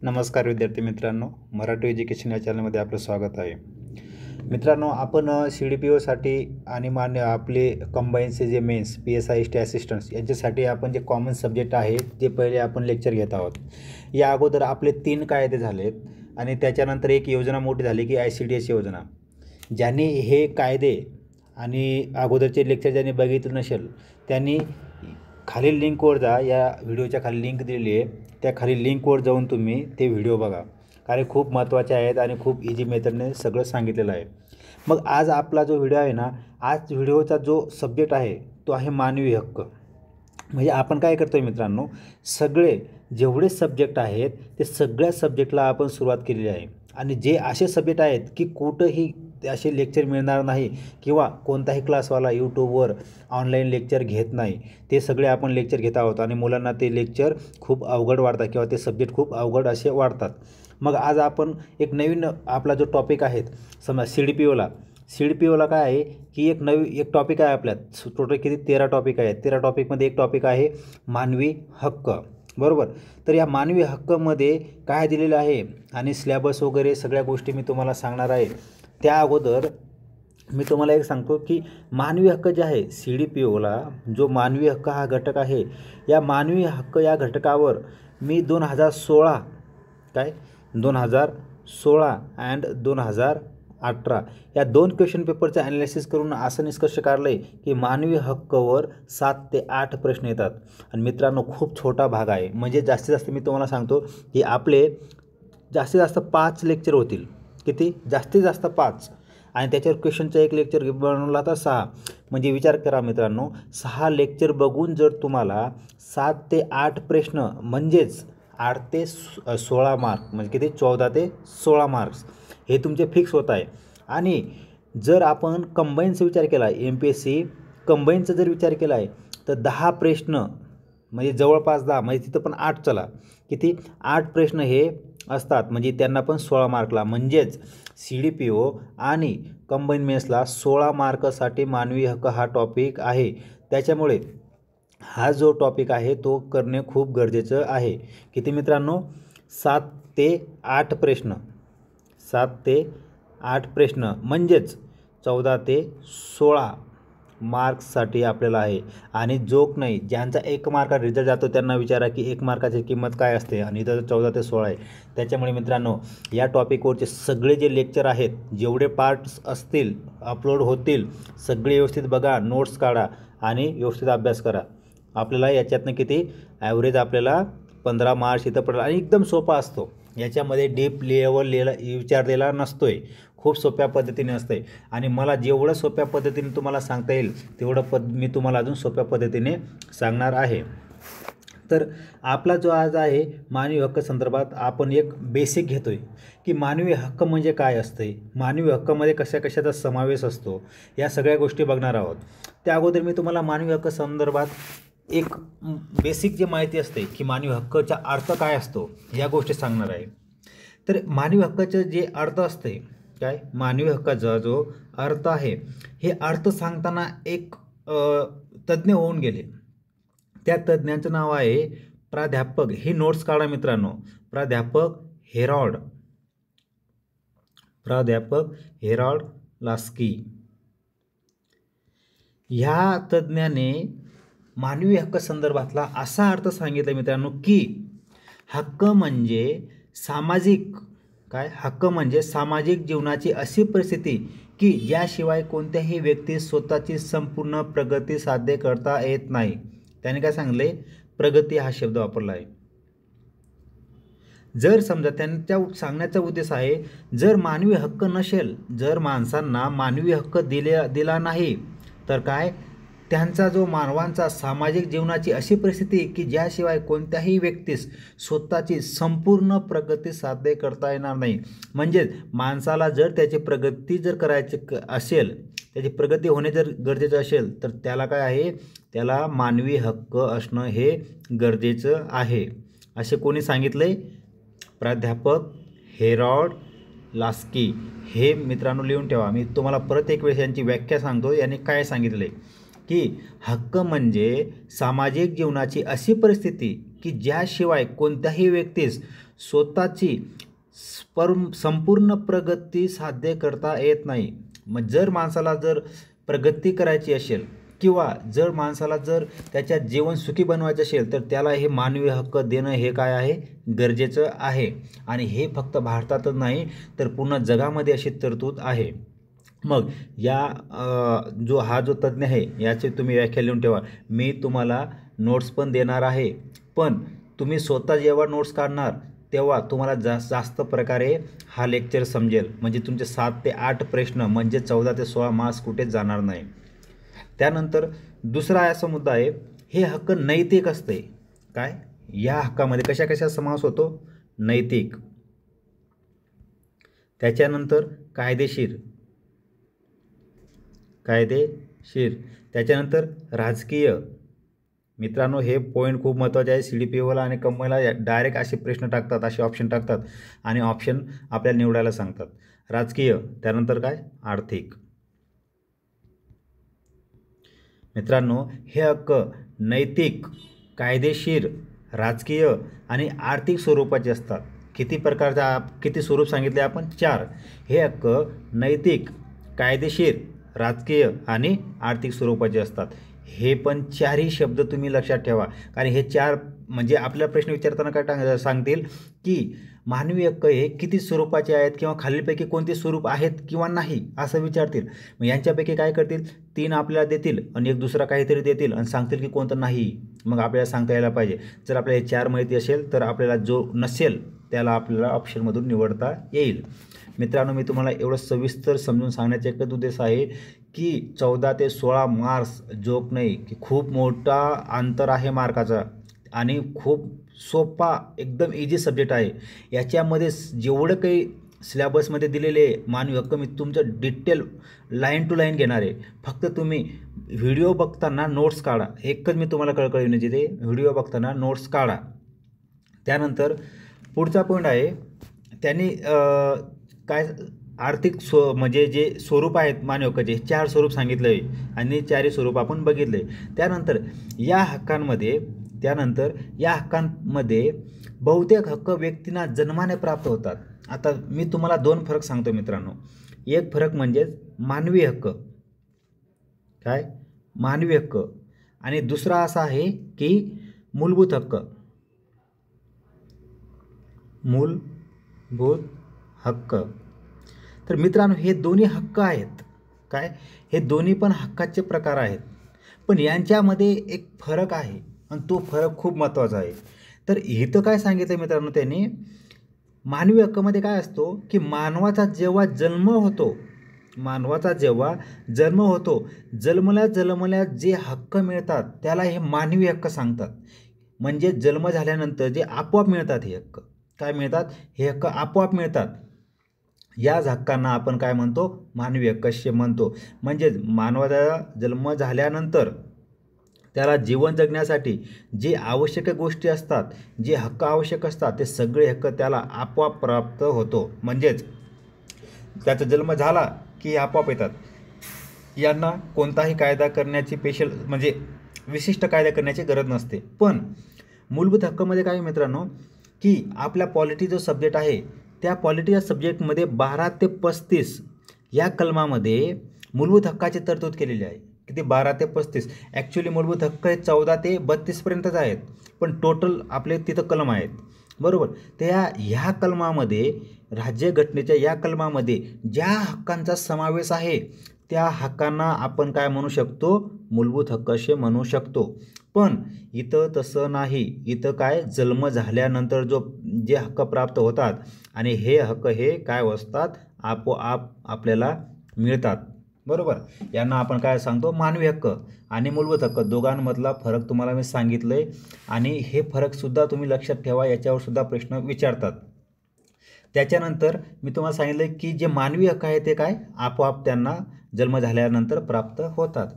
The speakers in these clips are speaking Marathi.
नमस्कार विद्यार्थी मित्रांनो, मराठी एज्युकेशन या चॅनलमध्ये आपलं स्वागत आहे. मित्रांनो, आपण CDPOसाठी आणि मान्य आपले कंबाईनचे जे मेन्स PSI असिस्टंट्स यांच्यासाठी आपण जे कॉमन सब्जेक्ट आहे ते पहिले आपण लेक्चर घेत आहोत. या अगोदर आपले 3 कायदे झालेत आणि त्याच्यानंतर एक योजना मोठी झाली की ICDS योजना. ज्यांनी हे कायदे आणि अगोदरचे लेक्चर ज्यांनी बघितलं नसेल त्यांनी खालील लिंकवर जा. या व्हिडिओच्या खाली लिंक दिलेली आहे, त्या खाली लिंकवर जाऊन तुम्ही ते व्हिडिओ बघा, कारण खूप महत्त्वाचे आहेत आणि खूप इझी मेथडने सगळं सांगितलेलं आहे. मग आज आपला जो व्हिडिओ आहे ना, आज व्हिडिओचा जो सब्जेक्ट आहे तो आहे मानवी हक्क. म्हणजे आपण काय करतो आहे मित्रांनो, सगळे जेवढे सब्जेक्ट आहेत ते सगळ्या सब्जेक्टला आपण सुरुवात केलेली आहे. आणि जे असे सब्जेक्ट आहेत की कुठंही असे लेक्चर मिळणार नाही किंवा कोणताही क्लासवाला यूट्यूबवर ऑनलाईन लेक्चर घेत नाही, ते सगळे आपण लेक्चर घेत आहोत. आणि मुलांना ते लेक्चर खूप अवघड वाटतात किंवा ते सब्जेक्ट खूप अवघड असे वाटतात. मग आज आपण एक नवीन आपला जो टॉपिक आहे, समजा CDPOला काय आहे की एक टॉपिक आहे. आपल्यात टोटल किती 13 टॉपिक आहेत. 13 टॉपिकमध्ये एक टॉपिक आहे मानवी हक्क, बरोबर. तर या मानवी हक्कमध्ये काय दिलेलं आहे आणि सिलेबस वगैरे सगळ्या गोष्टी मी तुम्हाला सांगणार आहे. त्या अगोदर मी तुम्हाला एक सांगतो की मानवी हक्क जे आहे CDPOला जो मानवी हक्क हा घटक आहे, या मानवी हक्क या घटकावर मी 2016 अँड 2018 या 2 क्वेश्चन पेपरचं ॲनालिसिस करून असं निष्कर्ष काढलं आहे की मानवी हक्कावर 7 ते 8 प्रश्न येतात. आणि मित्रांनो, खूप छोटा भाग आहे. म्हणजे जास्तीत जास्त मी तुम्हाला सांगतो की आपले जास्तीत जास्त 5 लेक्चर होतील. किती? जास्तीत जास्त 5. आणि त्याच्यावर क्वेश्चनचं एक लेक्चर बनवला तर 6. म्हणजे विचार करा मित्रांनो, 6 लेक्चर बघून जर तुम्हाला 7 ते 8 प्रश्न म्हणजेच 8 ते 16 मार्क, म्हणजे किती? 14 ते 16 मार्क्स हे तुमचे फिक्स होत आहे. आणि जर आपण कंबाईनचा विचार केला, MPSC कंबाईनचा जर विचार केला आहे तर 10 प्रश्न म्हणजे जवळपास 10, म्हणजे तिथं पण 8 चला, किती? 8 प्रश्न हे असतात. म्हणजे त्यांना पण 16 मार्कला. म्हणजेच CDPO आणि कंबाईन मेन्सला 16 मार्कसाठी मानवी हक्क हा टॉपिक आहे. त्याच्यामुळे हा जो टॉपिक आहे तो करणे खूप गरजेचं आहे. किती मित्रांनो? 7 ते 8 प्रश्न. 7 ते 8 प्रश्न म्हणजेच 14 ते 16 मार्क्ससाठी आपल्याला आहे. आणि जोक नाही, ज्यांचा 1 मार्का रिझल्ट जातो त्यांना विचारा की 1 मार्काची किंमत काय असते, आणि इथं 14 ते 16 आहे. त्याच्यामुळे मित्रांनो, या टॉपिकवरचे सगळे जे लेक्चर आहेत, जेवढे पार्ट्स असतील अपलोड होतील, सगळे व्यवस्थित बघा, नोट्स काढा आणि व्यवस्थित अभ्यास करा. आपल्याला याच्यातनं किती ॲव्हरेज आपल्याला 15 मार्क्स इथं पडेल. आणि एकदम सोपा असतो, याच्यामध्ये डीप लेवल विचारलेला नसतो आहे, खूप सोप्या पद्धतीने असतं आहे. आणि मला जेवढं सोप्या पद्धतीने तुम्हाला सांगता येईल तेवढं मी तुम्हाला अजून सोप्या पद्धतीने सांगणार आहे. तर आपला जो आज आहे मानवी हक्क संदर्भात आपण एक बेसिक घेतो आहे की मानवी हक्क म्हणजे काय असते, मानवी हक्कामध्ये कशाचा समावेश असतो, या सगळ्या गोष्टी बघणार आहोत. त्या अगोदर मी तुम्हाला मानवी हक्क संदर्भात एक बेसिक जी माहिती असते की मानवी हक्काचा अर्थ काय असतो या गोष्टी सांगणार आहे. तर मानवी हक्काचं जे अर्थ असते, काय मानवी हक्काचा जो अर्थ आहे, हे अर्थ सांगताना एक तज्ज्ञ होऊन गेले. त्या तज्ज्ञाचं नाव आहे प्राध्यापक, हे नोट्स काढा मित्रांनो, प्राध्यापक हेरॉल्ड लास्की. ह्या तज्ज्ञाने मानवी हक्क संदर्भातला असा अर्थ सांगितला मित्रांनो की हक्क म्हणजे सामाजिक जीवनाची अशी परिस्थिती की ज्याशिवाय कोणत्याही व्यक्तीस स्वतःची संपूर्ण प्रगती साध्य करता येत नाही. त्याने काय सांगले? प्रगती हा शब्द वापरला आहे. जर समजा त्यांच्या सांगण्याचा उद्देश आहे, जर मानवी हक्क नसेल, जर माणसांना मानवी हक्क दिला नाही तर काय, त्यांचा जो मानवांचा सामाजिक जीवनाची अशी परिस्थिती की ज्याशिवाय कोणत्याही व्यक्तीस स्वतःची संपूर्ण प्रगती साध्य करता येणार नाही. म्हणजेच माणसाला जर त्याची प्रगती जर करायची असेल, त्याची प्रगती होणे जर गरजेचं असेल तर त्याला काय आहे, त्याला मानवी हक्क असणं हे गरजेचं आहे. असे कोणी सांगितले? प्राध्यापक हेरॉल्ड लास्की. हे मित्रांनो लिहून ठेवा. मी तुम्हाला परत एक वेळेस यांची व्याख्या सांगतो. यांनी काय सांगितले की हक्क म्हणजे सामाजिक जीवनाची अशी परिस्थिती की ज्याशिवाय कोणत्याही व्यक्तीस स्वतःची संपूर्ण प्रगती साध्य करता येत नाही. मग जर माणसाला जर प्रगती करायची असेल किंवा जर माणसाला जर त्याच्या जीवन सुखी बनवायचे असेल तर त्याला हे मानवी हक्क देणं हे काय आहे, गरजेचं आहे. आणि हे फक्त भारतातच नाही तर पूर्ण जगामध्ये अशी तरतूद आहे. मग जो तज्ज्ञ आहे याची तुम्ही व्याख्या लिहून ठेवा. मी तुम्हाला नोट्स पण देणार आहे, पण तुम्ही स्वतः जेव्हा नोट्स काढणार तेव्हा तुम्हाला जास्त प्रकारे हा लेक्चर समजेल. म्हणजे तुमचे 7 ते 8 प्रश्न म्हणजे 14 ते 16 मार्क्स कुठेच जाणार नाही. त्यानंतर दुसरा असा मुद्दा आहे, हे हक्क नैतिक असते. काय या हक्कामध्ये कशा समावेश होतो, नैतिक. त्याच्यानंतर कायदेशीर, त्याच्यानंतर राजकीय. मित्रांनो हे पॉईंट खूप महत्त्वाचे आहे. CDPOला आणि कंपनीला डायरेक्ट असे प्रश्न टाकतात, असे ऑप्शन टाकतात आणि ऑप्शन आपल्याला निवडायला सांगतात. राजकीय, त्यानंतर काय, आर्थिक. मित्रांनो हे हक्क नैतिक, कायदेशीर, राजकीय आणि आर्थिक स्वरूपाचे असतात. किती स्वरूप सांगितले आपण, 4. हे हक्क नैतिक, कायदेशीर, राजकीय आणि आर्थिक स्वरूपाचे असतात. हे पण 4ही शब्द तुम्ही लक्षात ठेवा, कारण हे 4 म्हणजे आपला प्रश्न विचारताना काय सांगतील की मानवी हक्क हे किती स्वरूपाचे आहेत किंवा खालीलपैकी कोणते स्वरूप आहेत किंवा नाही असं विचारतील. मग यांच्यापैकी काय करतील, 3 आपल्याला देतील आणि एक दुसरा काहीतरी देतील आणि सांगतील की कोणतं नाही. मग आपल्याला सांगता यायला पाहिजे. जर आपल्याला हे 4 माहिती असेल तर आपल्याला जो नसेल त्याला आपल्याला ऑप्शनमधून निवडता येईल. मित्रांनो मी तुम्हाला एवढं सविस्तर समजून सांगण्याचा एकच उद्देश आहे की 14 ते 16 मार्क्स जोक नाही, की खूप मोठा अंतर आहे मार्काचा आणि खूप सोपा एकदम इझी सब्जेक्ट आहे. याच्यामध्ये जेवढं काही सिलेबसमध्ये दिलेले मानवी हक्क मी तुमचं डिटेल लाईन टू लाईन घेणार आहे. फक्त तुम्ही व्हिडिओ बघताना नोट्स काढा. एकच मी तुम्हाला कळकळी विनंती आहे, व्हिडिओ बघताना नोट्स काढा. त्यानंतर पुढचा पॉईंट आहे, त्यांनी काय आर्थिक म्हणजे जे स्वरूप आहेत मानवी हक्काचे 4 स्वरूप सांगितलं आहे आणि 4ही स्वरूप आपण बघितले. त्यानंतर या हक्कांमध्ये बहुतेक हक्क व्यक्तींना जन्माने प्राप्त होतात. आता मी तुम्हाला 2 फरक सांगतो मित्रांनो. एक फरक म्हणजे मानवी हक्क, काय मानवी हक्क, आणि दुसरा असा आहे की मूलभूत हक्क. तर मित्रांनो हे दोन्ही हक्क आहेत. काय हे दोन्ही पण हक्काचे प्रकार आहेत, पण यांच्यामध्ये एक फरक आहे आणि तो फरक खूप महत्त्वाचा आहे. तर इथं काय सांगितलं मित्रांनो त्यांनी, मानवी हक्कामध्ये काय असतो की मानवाचा जेव्हा जन्म होतो जन्मल्या जे हक्क मिळतात त्याला हे मानवी हक्क सांगतात. म्हणजे जन्म झाल्यानंतर जे आपोआप मिळतात हे हक्क, काय मिळतात, हे हक्क आपोआप मिळतात. याच हक्कांना आपण काय म्हणतो, मानवी हक्क असे म्हणतो. म्हणजे मानवाचा जन्म झाल्यानंतर त्याला जीवन जगण्यासाठी जे आवश्यक गोष्टी असतात, जे हक्क आवश्यक असतात, ते सगळे हक्क त्याला आपोआप प्राप्त होतो. म्हणजेच त्याचा जन्म झाला की आपोआप येतात. यांना कोणताही कायदा करण्याची म्हणजे विशिष्ट कायदा करण्याची गरज नसते. पण मूलभूत हक्कामध्ये काय मित्रांनो की आपला पॉलिटी जो सब्जेक्ट आहे त्या पॉलिटी या सब्जेक्टमध्ये 12 ते 35 या कलमामध्ये मूलभूत हक्काची तरतूद केलेली आहे. किती, 12 ते 35. ॲक्च्युली मूलभूत हक्क हे 14 ते 32पर्यंतच आहेत, पण टोटल आपले तिथं कलम आहेत, बरोबर. त्या ह्या कलमामध्ये, राज्यघटनेच्या या कलमामध्ये ज्या हक्कांचा समावेश आहे त्या हक्कांना आपण काय म्हणू शकतो, मूलभूत हक्क असे म्हणू शकतो. पण इथं तसं नाही. इथं काय, जन्म झाल्यानंतर जे हक्क प्राप्त होतात आणि हे हक्क हे काय असतात, आपोआप आपल्याला मिळतात, बरोबर. यांना आपण काय सांगतो, मानवी हक्क आणि मूलभूत हक्क. दोघांमधला फरक तुम्हाला मी सांगितलं आहे आणि हे फरकसुद्धा तुम्ही लक्षात ठेवा, याच्यावर सुद्धा प्रश्न विचारतात. त्याच्यानंतर मी तुम्हाला सांगितलं की जे मानवी हक्क आहे ते काय, आपोआप त्यांना जन्म झाल्यानंतर प्राप्त होतात.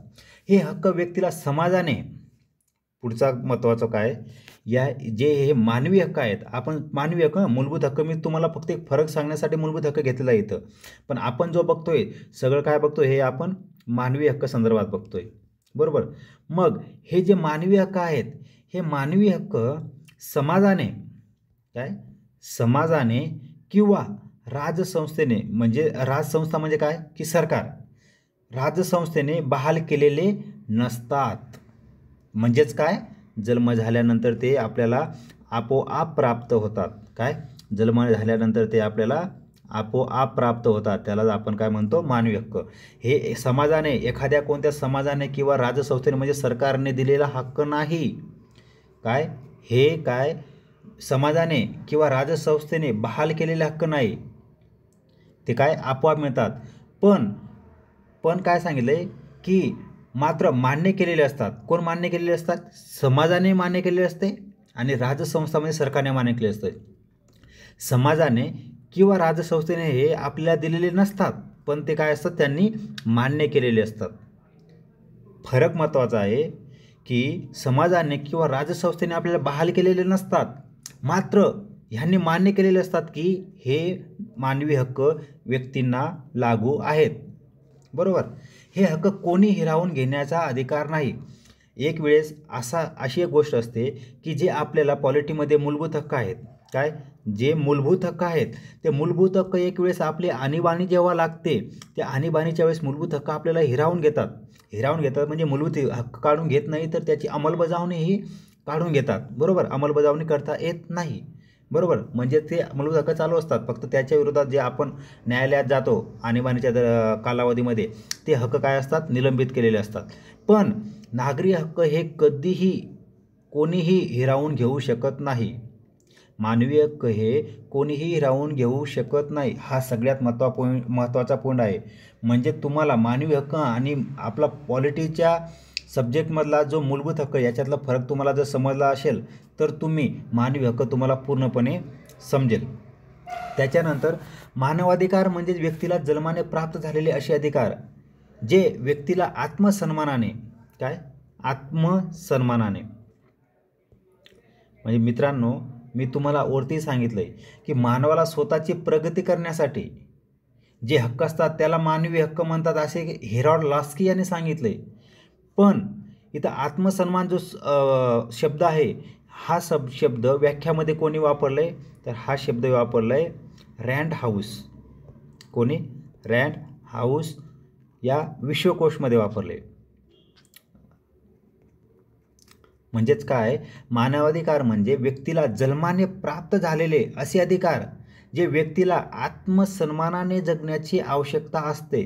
हे हक्क व्यक्तीला समाजाने, पुढचा महत्त्वाचं काय, हे मानवी हक्क आहेत. आपण मानवी हक्क, मूलभूत हक्क मी तुम्हाला फक्त एक फरक सांगण्यासाठी मूलभूत हक्क घेतलेला आहे इथं. पण आपण जो बघतोय सगळं काय बघतोय, हे आपण मानवी हक्क संदर्भात बघतोय, बरोबर. मग हे जे मानवी हक्क आहेत, हे मानवी हक्क समाजाने काय समाजाने किंवा राजसंस्थेने, म्हणजे राजसंस्था म्हणजे काय की सरकार, राजसंस्थेने बहाल केलेले नसतात. म्हणजेच काय, जन्म झाल्यानंतर ते आपल्याला आपोआप प्राप्त होतात. काय, जन्म झाल्यानंतर ते आपल्याला आपोआप प्राप्त होतात, त्याला आपण काय म्हणतो, मानवी हक्क. हे समाजाने, एखाद्या कोणत्या समाजाने किंवा राजसंस्थेने म्हणजे सरकारने दिलेला हक्क नाही. काय, हे काय समाजाने किंवा राजसंस्थेने बहाल केलेले हक्क नाही, ते काय आपोआप मिळतात. पण काय सांगितलंय की मात्र मान्य केलेले असतात. कोण मान्य केलेले असतात? समाजाने मान्य केलेले असते आणि राजसंस्थामध्ये सरकारने मान्य केले असते. समाजाने किंवा राजसंस्थेने हे आपल्याला दिलेले नसतात, पण ते काय असतात, त्यांनी मान्य केलेले असतात. फरक महत्त्वाचा आहे की समाजाने किंवा राजसंस्थेने आपल्याला बहाल केलेले नसतात, मात्र ह्यांनी मान्य केलेले असतात की हे मानवी हक्क व्यक्तींना लागू आहेत. बरोबर. हे हक्क कोणी हिरावून घेण्याचा अधिकार नाही. एक वेळेस अशी एक गोष्ट असते की जे आपल्याला पॉलिटीमध्ये मूलभूत हक्क आहेत, काय, जे मूलभूत हक्क आहेत, ते मूलभूत हक्क एक वेळेस आपली आणीबाणी जेव्हा लागते, त्या आणीबाणीच्या वेळेस मूलभूत हक्क आपल्याला हिरावून घेतात. म्हणजे मूलभूत हक्क काढून घेत नाही, तर त्याची अंमलबजावणीही काढून घेतात. बरोबर. अंमलबजावणी करता येत नाही. बरोबर. म्हणजे ते मूलभूत हक्क चालू असतात, फक्त त्याच्या विरोधात जे आपण न्यायालयात जातो आणीबाणीच्या कालावधीमध्ये, ते हक्क काय असतात, निलंबित केलेले असतात. पण नागरी हक्क हे कधीही कोणीही हिरावून घेऊ शकत नाही. मानवी हक्क हे कोणीही हिरावून घेऊ शकत नाही. हा सगळ्यात महत्त्वाचा पॉईंट आहे. म्हणजे तुम्हाला मानवी हक्क आणि आपला पॉलिटीच्या सब्जेक्टमधला जो मूलभूत हक्क याच्यातला फरक तुम्हाला जर समजला असेल, तर तुम्ही मानवी हक्क तुम्हाला पूर्णपणे समजेल. त्याच्यानंतर मानवाधिकार म्हणजे व्यक्तीला जन्माने प्राप्त झालेले असे अधिकार, जे व्यक्तीला आत्मसन्मानाने, काय, आत्मसन्मानाने, म्हणजे मित्रांनो, मी तुम्हाला वरती सांगितलंय की मानवाला स्वतःची प्रगती करण्यासाठी जे हक्क असतात त्याला मानवी हक्क म्हणतात, असे हेरॉल्ड लास्की यांनी सांगितलंय. पण इथं आत्मसन्मान जो शब्द आहे, हा शब्द व्याख्यामध्ये कोणी वापरलाय, तर हा शब्द वापरलाय रँड हाऊस. कोणी? रँड हाऊस या विश्वकोशमध्ये वापरले. म्हणजेच काय, मानवाधिकार म्हणजे व्यक्तीला जन्माने प्राप्त झालेले असे अधिकार, जे व्यक्तीला आत्मसन्मानाने जगण्याची आवश्यकता असते.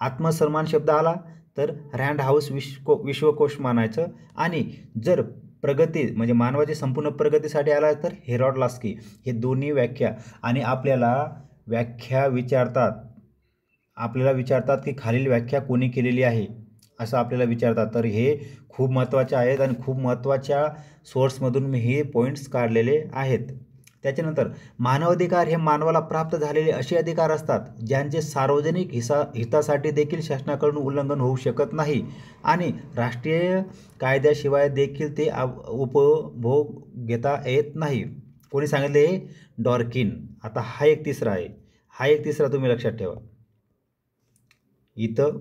आत्मसन्मान शब्द आला तर रँड हाऊस विश्वकोश मानायचं, आणि जर प्रगती म्हणजे मानवाची संपूर्ण प्रगतीसाठी आला तर हेरॉल्ड लास्की. हे दोन्ही व्याख्या. आणि आपल्याला विचारतात की खालील व्याख्या कोणी केलेली आहे, असं आपल्याला विचारतात. तर हे खूप महत्त्वाचे आहेत आणि खूप महत्त्वाच्या सोर्समधून मी हे पॉईंट्स काढलेले आहेत. त्याच्यानंतर मानवाधिकार हे मानवाला प्राप्त झालेले असे अधिकार असतात, ज्यांचे सार्वजनिक हितासाठी देखील शासनाकडून उल्लंघन होऊ शकत नाही आणि राष्ट्रीय कायद्याशिवाय देखील ते उपभोग घेता येत नाही. कोणी सांगितले? डॉर्किन. आता हा एक तिसरा तुम्ही लक्षात ठेवा. इथं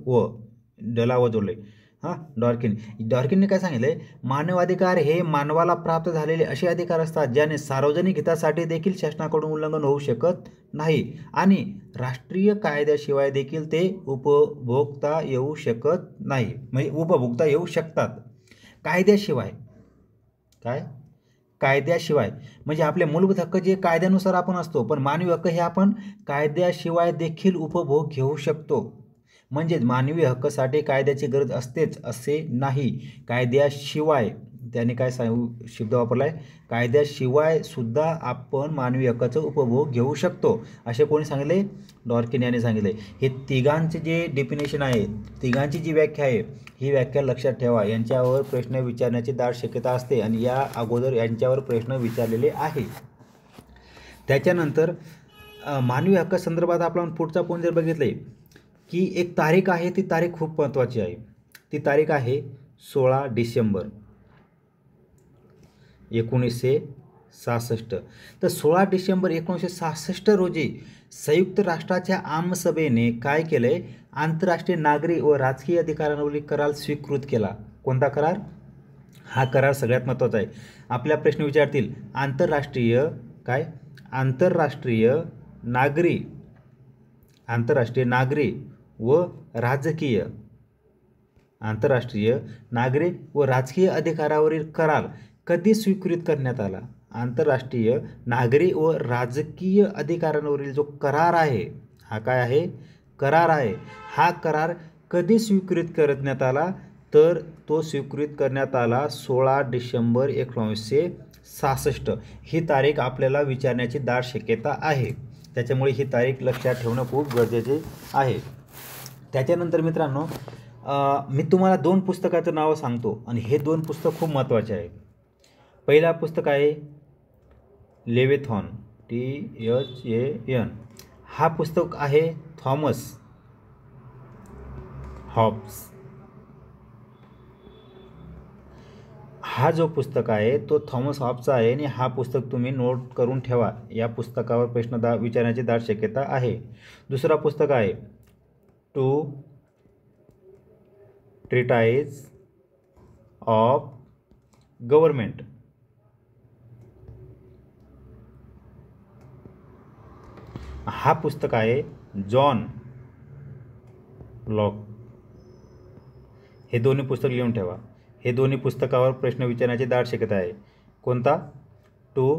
डला जोडले. डॉर्किनने काय सांगितलंय? मानवाधिकार हे मानवाला प्राप्त झालेले असे अधिकार असतात, ज्याने सार्वजनिक हितासाठी देखील शासनाकडून उल्लंघन होऊ शकत नाही आणि राष्ट्रीय कायद्याशिवाय देखील ते उपभोगता येऊ शकत नाही. म्हणजे उपभोगता येऊ शकतात कायद्याशिवाय. काय? कायद्याशिवाय. म्हणजे आपले मूलभूत हक्क जे कायद्यानुसार आपण असतो, पण मानवी हक्क हे आपण कायद्याशिवाय देखील उपभोग घेऊ शकतो. म्हणजे मानवी हक्कासाठी कायद्याची गरज असतेच असे नाही. कायद्याशिवाय, त्याने काय शब्द वापरलाय? कायद्याशिवाय सुद्धा आपण मानवी हक्काचा उपभोग घेऊ शकतो, असे कोणी सांगितले? डॉर्किन यांनी सांगितले. हे तिघांचे जे डेफिनेशन आहे, तिघांची जी व्याख्या आहे, ही व्याख्या लक्षात ठेवा. यांच्यावर प्रश्न विचारण्याची दाट शक्यता असते आणि या अगोदर यांच्यावर प्रश्न विचारलेले आहे. त्याच्यानंतर मानवी हक्कासंदर्भात आपण पुढचा पॉईंट जर बघितले की एक तारीख आहे, ती तारीख खूप महत्त्वाची आहे. ती तारीख आहे 16 डिसेंबर 1966. तर 16 डिसेंबर 1966 रोजी संयुक्त राष्ट्राच्या आमसभेने काय केलंय? आंतरराष्ट्रीय नागरी व राजकीय अधिकारांवरील करार स्वीकृत केला. कोणता करार? हा करार सगळ्यात महत्त्वाचा आहे. आपल्या प्रश्न विचारतील आंतरराष्ट्रीय नागरी व राजकीय आंतरराष्ट्रीय नागरी व राजकीय अधिकारावरील करार कधी स्वीकृत करण्यात आला. आंतरराष्ट्रीय नागरी व राजकीय अधिकारांवरील जो करार आहे हा काय आहे, करार आहे. हा करार कधी स्वीकृत करण्यात आला, तर तो स्वीकृत करण्यात आला 16 डिसेंबर 1966. ही तारीख आपल्याला विचारण्याची दाट शक्यता आहे, त्याच्यामुळे ही तारीख लक्षात ठेवणं खूप गरजेचे आहे. त्याच्यानंतर मित्रांनो मी तुम्हाला 2 पुस्तकाचं नाव सांगतो आणि हे 2 पुस्तक खूप महत्त्वाचे आहे. पहिला पुस्तक आहे लेविथॉन THAN. हा पुस्तक आहे थॉमस हॉब्स. हा जो पुस्तक आहे तो थॉमस हॉब्सचा आहे आणि हा पुस्तक तुम्ही नोट करून ठेवा. या पुस्तकावर प्रश्न विचारण्याची दाट शक्यता आहे. दुसरा पुस्तक आहे टू ट्रीटाइज ऑफ गव्हर्नमेंट. हा पुस्तक आहे जॉन लॉक. हे दोन्ही पुस्तक लिहून ठेवा. हे दोन्ही पुस्तकावर प्रश्न विचारण्याची दाट शक्यता आहे. कोणता? Two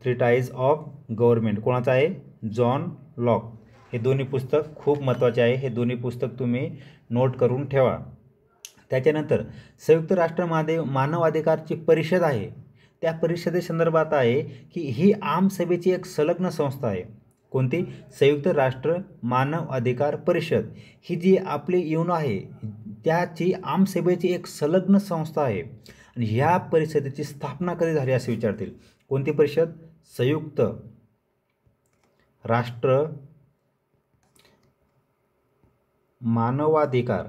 treatise of government. कोणाचा आहे? John Locke. हे दोन्ही पुस्तक खूप महत्त्वाचे आहे. हे दोन्ही पुस्तक तुम्ही नोट करून ठेवा. त्याच्यानंतर संयुक्त राष्ट्र मानवाधिकारची परिषद आहे, त्या परिषदेसंदर्भात आहे की ही आमसभेची एक संलग्न संस्था आहे. कोणती? संयुक्त राष्ट्र मानव अधिकार परिषद. ही जी आपली युनो आहे त्याची आमसभेची एक संलग्न संस्था आहे. आणि ह्या परिषदेची स्थापना कधी झाली असे विचारतील. कोणती परिषद? संयुक्त राष्ट्र मानवाधिकार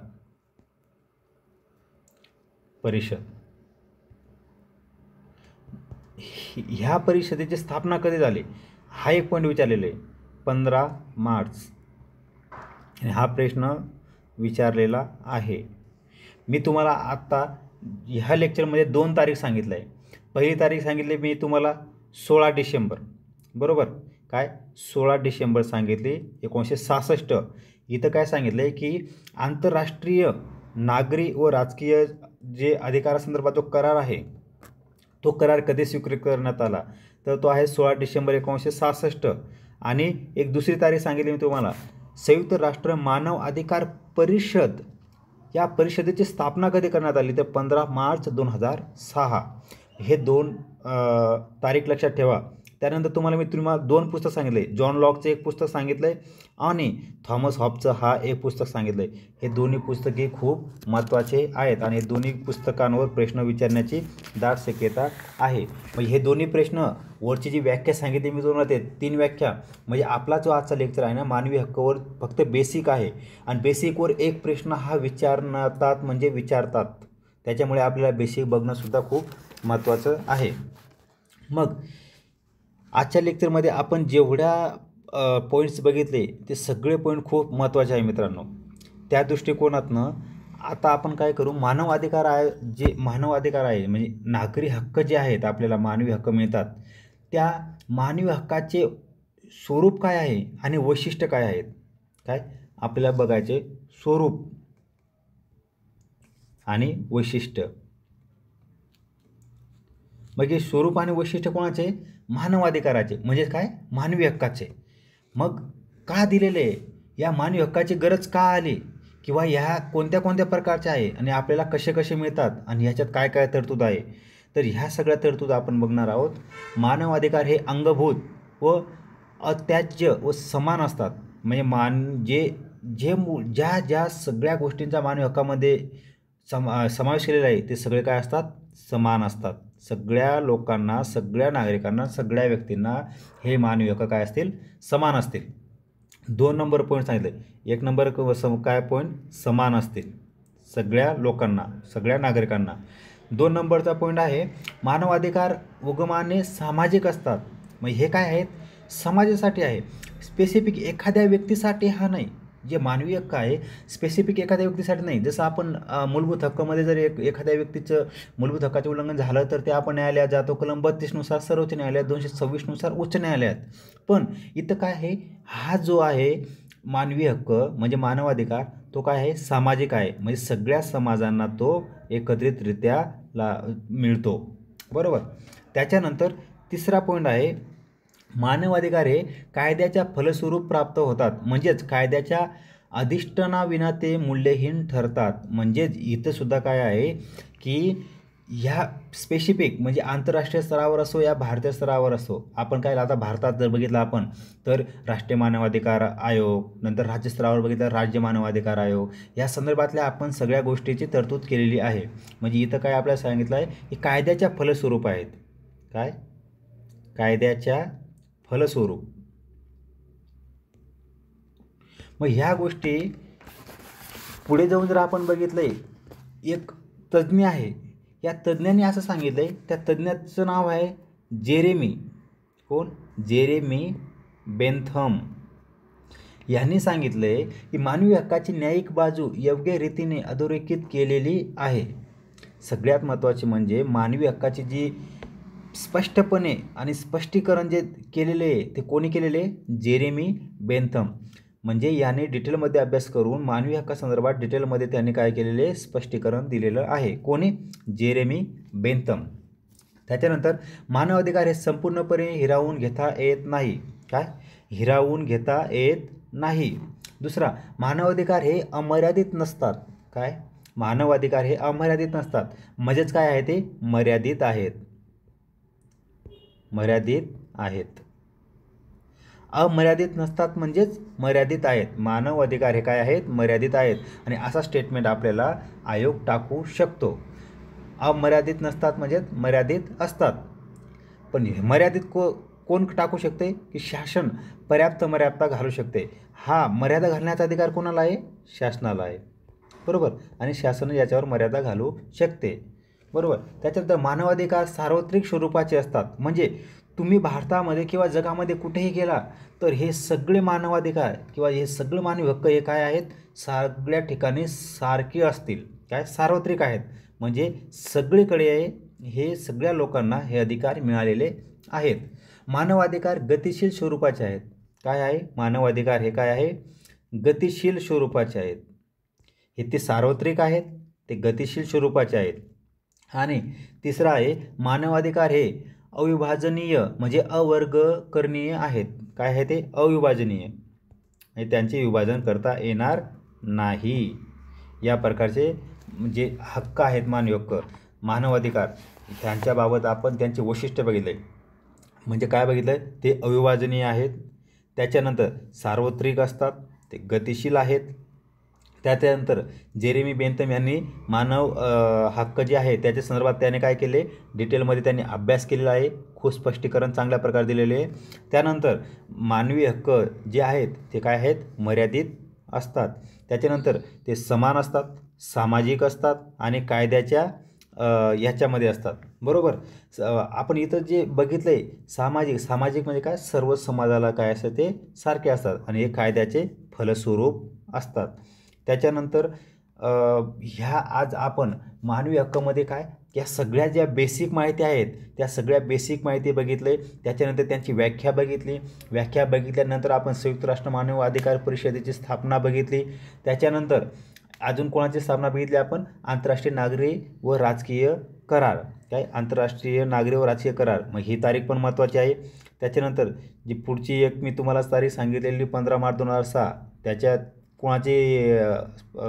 परिषद. ह्या परिषदेची स्थापना कधी झाली हा एक पॉईंट विचारलेला आहे. 15 मार्च. आणि हा प्रश्न विचारलेला आहे. मी तुम्हाला आत्ता ह्या लेक्चरमध्ये 2 तारीख सांगितलं आहे. पहिली तारीख सांगितली मी तुम्हाला 16 डिसेंबर, बरोबर. काय? 16 डिसेंबर सांगितली 1966. इथं काय सांगितलं आहे की आंतरराष्ट्रीय नागरी व राजकीय जे अधिकारासंदर्भात जो करार आहे तो करार कधी स्वीकृत करण्यात आला, तर तो आहे 16 डिसेंबर 1966. आणि एक दुसरी तारीख सांगितली मी तुम्हाला, संयुक्त राष्ट्र मानव अधिकार परिषद. या परिषदेची स्थापना कधी करण्यात आली, तर 15 मार्च 2006. हे 2 तारीख लक्षात ठेवा. त्यानंतर तुम्हाला 2 पुस्तक सांगितले. जॉन लॉकचं एक पुस्तक सांगितलं आहे आणि थॉमस हॉबचं हा एक पुस्तक सांगितलं आहे. हे दोन्ही पुस्तके खूप महत्त्वाचे आहेत आणि दोन्ही पुस्तकांवर प्रश्न विचारण्याची दाट शक्यता आहे. मग हे दोन्ही प्रश्न वरची जी व्याख्या सांगितली मी तुम्हाला, ते 3 व्याख्या म्हणजे आपला जो आजचा लेक्चर आहे ना मानवी हक्कावर फक्त बेसिक आहे. आणि बेसिकवर एक प्रश्न हा विचारतात म्हणजे विचारतात. त्याच्यामुळे आपल्याला बेसिक बघणंसुद्धा खूप महत्त्वाचं आहे. मग आजच्या लेक्चरमध्ये आपण जेवढ्या पॉईंट्स बघितले ते सगळे पॉईंट खूप महत्त्वाचे आहे मित्रांनो. त्या दृष्टिकोनातनं आता आपण काय करू, मानव अधिकार आहे म्हणजे नागरी हक्क जे आहेत आपल्याला मानवी हक्क मिळतात, त्या मानवी हक्काचे स्वरूप काय आहे आणि वैशिष्ट्य काय आहेत, काय आपल्याला बघायचे. स्वरूप आणि वैशिष्ट्य. मग हे स्वरूप आणि वैशिष्ट्य कोणाचे? मानवाधिकाराचे, म्हणजे काय? मानवी हक्काचे. मग का दिलेले? या मानवी हक्काची गरज का आली, किंवा ह्या कोणत्या कोणत्या प्रकारचे आहे आणि आपल्याला कसे कसे मिळतात आणि ह्याच्यात काय काय तरतूद आहे, तर ह्या सगळ्या तरतूद आपण बघणार आहोत. मानव अधिकार हे अंगभूत व अत्याज्य व समान असतात. म्हणजे ज्या सगळ्या गोष्टींचा मानवी हक्कामध्ये समावेश केलेला आहे ते सगळे काय असतात? समान असतात. सगळ्या लोकांना, सगळ्या नागरिकांना, सगळ्या व्यक्तींना हे मानवी हक्क काय असतील? समान असतील. 2 नंबर पॉईंट सांगितले. 1 नंबर काय पॉईंट? समान असतील सगळ्या लोकांना, सगळ्या नागरिकांना. 2 नंबरचा पॉईंट आहे मानवाधिकार उगमाने सामाजिक असतात. मग हे काय आहेत? समाजासाठी आहे, स्पेसिफिक एखाद्या व्यक्तीसाठी हा नाही. जे मानवी हक्क आहे स्पेसिफिक एखाद्या व्यक्तीसाठी नाही. जसं आपण मूलभूत हक्कामध्ये जर एखाद्या व्यक्तीचं मूलभूत हक्काचे उल्लंघन झालं तर ते आपण न्यायालयात जातो, कलम 32 नुसार सर्वोच्च न्यायालयात, 226 नुसार उच्च न्यायालयात. पण इथं काय आहे, हा जो आहे मानवी हक्क म्हणजे मानवाधिकार, तो काय आहे, सामाजिक आहे. म्हणजे सगळ्या समाजांना तो एकत्रितरित्या मिळतो. बरोबर. त्याच्यानंतर तिसरा पॉईंट आहे, मानवाधिकार हे कायद्याच्या फलस्वरूप प्राप्त होतात. म्हणजेच कायद्याच्या अधिष्ठानाविना ते मूल्यहीन ठरतात. म्हणजेच इथं सुद्धा काय आहे की ह्या स्पेसिफिक म्हणजे आंतरराष्ट्रीय स्तरावर असो या भारतीय स्तरावर असो, आपण काय आता भारतात जर बघितलं आपण तर राष्ट्रीय मानवाधिकार आयोग, नंतर राज्य स्तरावर बघितलं राज्य मानवाधिकार आयोग, या संदर्भातल्या आपण सगळ्या गोष्टीची तरतूद केलेली आहे. म्हणजे इथं काय आपल्याला सांगितलं आहे की कायद्याच्या फलस्वरूप आहेत. काय? कायद्याच्या फलस्वरूप. मग ह्या गोष्टी पुढे जाऊन जर आपण बघितलंय, एक तज्ज्ञ आहे, या तज्ज्ञांनी असं सांगितलंय, त्या तज्ज्ञाचं नाव आहे जेरेमी. कोण? Jeremy Bentham. यांनी सांगितलंय की मानवी हक्काची न्यायिक बाजू योग्य रीतीने अधोरेखित केलेली आहे. सगळ्यात महत्त्वाचे म्हणजे मानवी हक्काची जी स्पष्टपणे आणि स्पष्टीकरण जे केलेले आहे ते कोणी केलेले? Jeremy Bentham. म्हणजे याने डिटेलमध्ये अभ्यास करून मानवी हक्कासंदर्भात डिटेलमध्ये त्यांनी काय केलेले? स्पष्टीकरण दिलेलं आहे. कोणी? Jeremy Bentham. त्याच्यानंतर मानवाधिकार हे संपूर्णपणे हिरावून घेता येत नाही. काय? हिरावून घेता येत नाही. दुसरा, मानवाधिकार हे अमर्यादित नसतात. काय? मानवाधिकार हे अमर्यादित नसतात. म्हणजेच काय आहे ते? मर्यादित आहेत. मर्यादित आहेत. अमर्यादित नसतात म्हणजेच मर्यादित आहेत. मानव अधिकार हे काय आहेत? मर्यादित आहेत. आणि असा स्टेटमेंट आपल्याला आयोग टाकू शकतो. अमर्यादित नसतात म्हणजेच मर्यादित असतात. पण मर्यादित कोण टाकू शकते? की शासन पर्याप्त मर्यादा घालू शकते. हा मर्यादा घालण्याचा अधिकार कोणाला आहे? शासनाला आहे. बरोबर. आणि शासन याच्यावर मर्यादा घालू शकते. बरोबर. त्याच्यानंतर मानवाधिकार सार्वत्रिक स्वरूपाचे असतात. म्हणजे तुम्ही भारतामध्ये किंवा जगामध्ये कुठेही गेला तर हे सगळे मानवाधिकार किंवा हे सगळे मानवी हक्क हे काय आहेत? सगळ्या ठिकाणी सारखे असतील. काय? सार्वत्रिक आहेत. म्हणजे सगळीकडे हे सगळ्या लोकांना हे अधिकार मिळालेले आहेत. मानवाधिकार गतिशील स्वरूपाचे आहेत. काय आहे? मानवाधिकार हे काय आहे? गतिशील स्वरूपाचे आहेत. हे ते सार्वत्रिक आहेत, ते गतिशील स्वरूपाचे आहेत. आणि तिसरा आहे, मानवाधिकार हे अविभाजनीय म्हणजे अवर्गकरणीय आहेत. काय आहे ते? अविभाजनीय. म्हणजे त्यांचे विभाजन करता येणार नाही. या प्रकारचे जे हक्क आहेत, मानवी हक्क, मानवाधिकार, त्यांच्याबाबत आपण त्यांचे वैशिष्ट्य बघितले. म्हणजे काय बघितलं? ते अविभाजनीय आहेत. त्याच्यानंतर सार्वत्रिक असतात, ते गतिशील आहेत. त्याच्यानंतर जेरेमी बेंथम यांनी मानव हक्क जे आहे त्याच्या संदर्भात त्याने काय केले? डिटेलमध्ये त्यांनी अभ्यास केलेला आहे. खूप स्पष्टीकरण चांगल्या प्रकारे दिलेले आहे. त्यानंतर मानवी हक्क जे आहेत ते काय आहेत? मर्यादित असतात. त्याच्यानंतर ते समान असतात, सामाजिक असतात आणि कायद्याच्या ह्याच्यामध्ये असतात. बरोबर. आपण इथं जे बघितलं आहे सामाजिक म्हणजे काय? सर्व समाजाला काय असतं ते सारखे असतात आणि हे कायद्याचे फलस्वरूप असतात. त्याच्यानंतर ह्या आज आपण मानवी हक्कामध्ये काय या सगळ्या ज्या बेसिक माहिती आहेत त्या सगळ्या बेसिक माहिती बघितले. त्याच्यानंतर त्यांची व्याख्या बघितली. व्याख्या बघितल्यानंतर आपण संयुक्त राष्ट्र मानव अधिकार परिषदेची स्थापना बघितली. त्याच्यानंतर अजून कोणाची स्थापना बघितली आपण? आंतरराष्ट्रीय नागरी व राजकीय करार. काय? आंतरराष्ट्रीय नागरी व राजकीय करार. मग ही तारीख पण महत्त्वाची आहे. त्याच्यानंतर जी पुढची एक मी तुम्हाला तारीख सांगितलेली 15 मार्च 2006, त्याच्यात कोणाची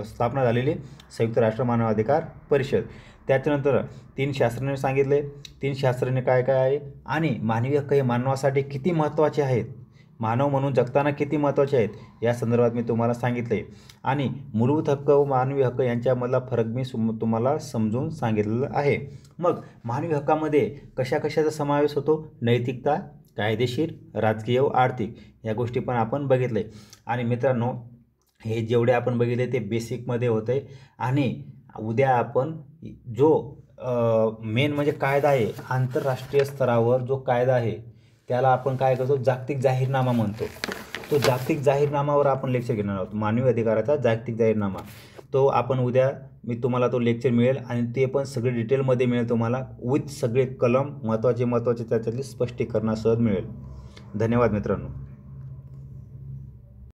स्थापना झालेली? संयुक्त राष्ट्र मानवाधिकार परिषद. त्याच्यानंतर 3 शास्त्रज्ञांनी सांगितले. 3 शास्त्रज्ञ काय काय आहे आणि मानवी हक्क हे मानवासाठी किती महत्त्वाचे आहेत, मानव म्हणून जगताना किती महत्त्वाचे आहेत, या संदर्भात मी तुम्हाला सांगितले. आणि मूलभूत हक्क व मानवी हक्क यांच्यामधला फरक मी तुम्हाला समजून सांगितलेलं आहे. मग मानवी हक्कामध्ये कशा कशाचा समावेश होतो? नैतिकता, कायदेशीर, राजकीय व आर्थिक या गोष्टी पण आपण बघितले. आणि मित्रांनो, हे जेवढे आपण बघितले ते बेसिकमध्ये होते. आणि उद्या आपण जो मेन म्हणजे कायदा आहे, आंतरराष्ट्रीय स्तरावर जो कायदा आहे त्याला आपण काय करतो? जागतिक जाहीरनामा म्हणतो. तो जागतिक जाहीरनामावर आपण लेक्चर घेणार आहोत, मानवी अधिकाराचा जागतिक जाहीरनामा. तो आपण उद्या मी तुम्हाला तो लेक्चर मिळेल आणि ते पण सगळे डिटेलमध्ये मिळेल तुम्हाला, विथ सगळे कलम महत्त्वाचे त्याच्यातली स्पष्टीकरणासह मिळेल. धन्यवाद मित्रांनो.